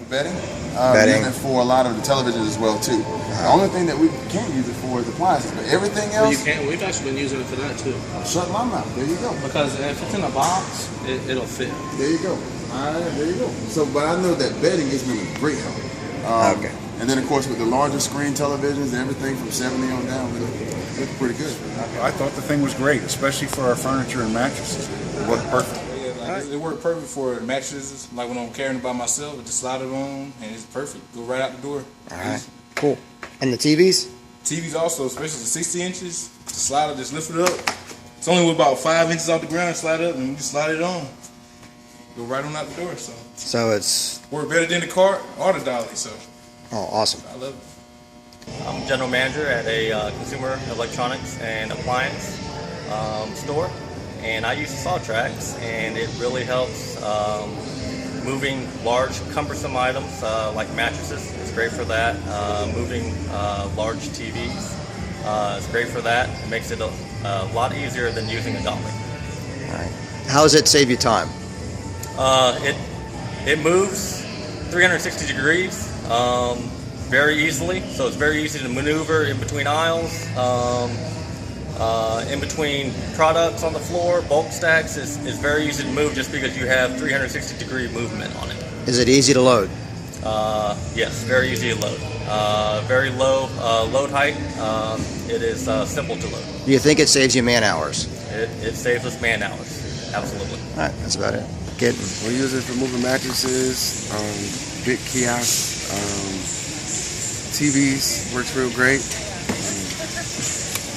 bedding. Use it for a lot of the televisions as well too. The only thing that we can't use it for is appliances, but everything else. Well, you can. We've actually been using it for that too. Shut my mouth. There you go. Because if it's in a box, it'll fit. There you go. All right, there you go. So, but I know that bedding is really great help. Okay. And then of course with the larger screen televisions, everything from 70 on down, it's pretty good. I thought the thing was great, especially for our furniture and mattresses. It worked perfect. It worked perfect for mattresses. Like when I'm carrying it by myself, it just slide it on, and it's perfect. Go right out the door. All right, cool. And the TVs? TVs also, especially the 60 inches, the slider, just lift it up. It's only about 5 inches off the ground, slide up, and you just slide it on. Go right on out the door. So it's work better than the cart or the dolly. So. Oh, awesome. I love it. I'm general manager at a consumer electronics and appliance store, and I use the saw Trax, and it really helps moving large cumbersome items like mattresses. It's great for that. Moving large TVs, it's great for that. It makes it a lot easier than using a dolly. All right. How does it save you time? It moves 360 degrees very easily, so it's very easy to maneuver in between aisles, in between products on the floor. Bulk stacks is very easy to move just because you have 360 degree movement on it. Is it easy to load? Yes, very easy to load. Very low load height. It is simple to load. Do you think it saves you man hours? It saves us man hours, absolutely. All right, that's about it. Good. We use it for moving mattresses, big kiosks, TVs, works real great.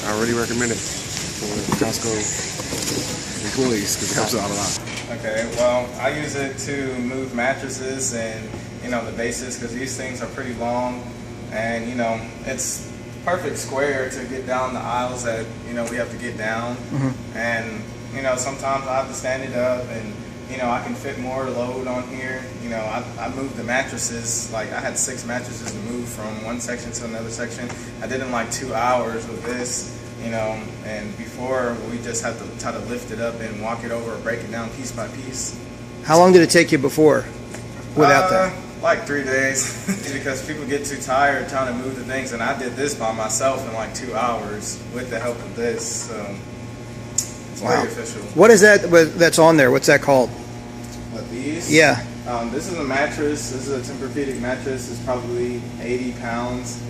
I really recommend it for Costco employees because it helps out a lot. Okay, well, I use it to move mattresses and, the bases because these things are pretty long, and, it's perfect square to get down the aisles that, we have to get down. Mm-hmm. And, sometimes I have to stand it up, and, I can fit more load on here. I moved the mattresses, like I had 6 mattresses to move from one section to another section. I did it in like 2 hours with this, and before we just had to try to lift it up and walk it over or break it down piece by piece. How long did it take you before without that? Like 3 days because people get too tired trying to move the things, and I did this by myself in like 2 hours with the help of this, so it's pretty official. What is that that's on there? What's that called? What, these? Yeah. This is a mattress. This is a Tempur-Pedic mattress. It's probably 80 pounds.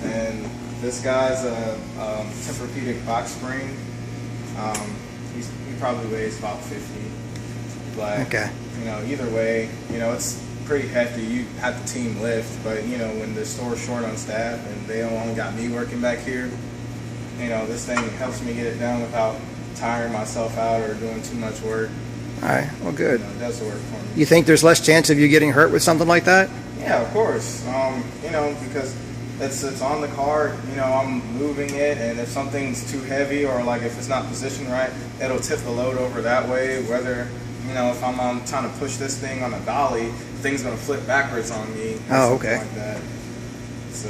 And this guy's a Tempur-Pedic box spring. He probably weighs about 50. But, okay. Either way, it's pretty hefty. You have the team lift, but, when the store's short on staff and they only got me working back here, this thing helps me get it done without tiring myself out or doing too much work. All right, well, good. It does work for me. You think there's less chance of you getting hurt with something like that? Yeah, of course. Because it's on the cart, I'm moving it, and if something's too heavy or like if it's not positioned right, it'll tip the load over that way. Whether, if I'm trying to push this thing on a dolly, the thing's going to flip backwards on me. Oh, okay. Like that. So,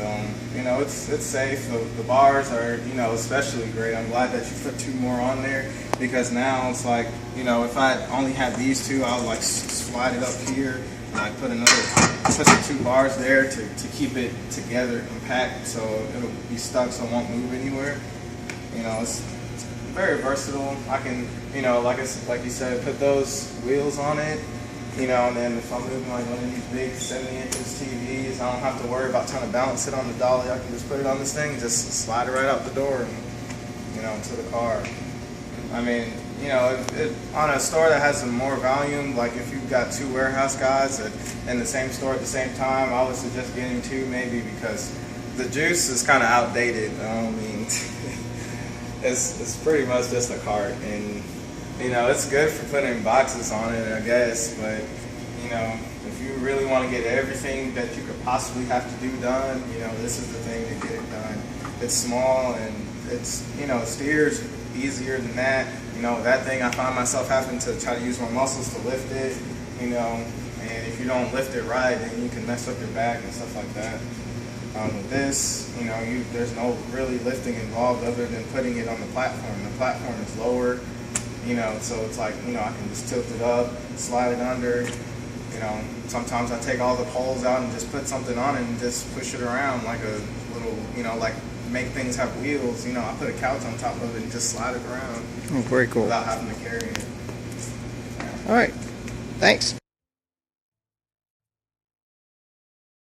it's safe. The bars are, especially great. I'm glad that you put 2 more on there because now it's like, if I only had these 2, I would like slide it up here and I put the 2 bars there to keep it together compact so it'll be stuck so it won't move anywhere. It's very versatile. I can, like you said, put those wheels on it. And then if I'm moving like one of these big 70-inch TVs, I don't have to worry about trying to balance it on the dolly. I can just put it on this thing and just slide it right out the door and, to the car. I mean, on a store that has some more volume, like if you've got 2 warehouse guys in the same store at the same time, I would suggest getting 2 maybe because the juice is kind of outdated. I mean, it's pretty much just a cart, and it's good for putting boxes on it, I guess, but, if you really want to get everything that you could possibly have to do done, this is the thing to get it done. It's small, and it's, steers easier than that. That thing, I find myself having to try to use my muscles to lift it, and if you don't lift it right, then you can mess up your back and stuff like that. With this, there's no really lifting involved other than putting it on the platform. The platform is lower. So it's like, I can just tilt it up, slide it under, You know, sometimes I take all the poles out and just put something on it and just push it around like a little, you know, like make things have wheels. You know, I put a couch on top of it and just slide it around. Oh, very cool. Without having to carry it. All right. Thanks.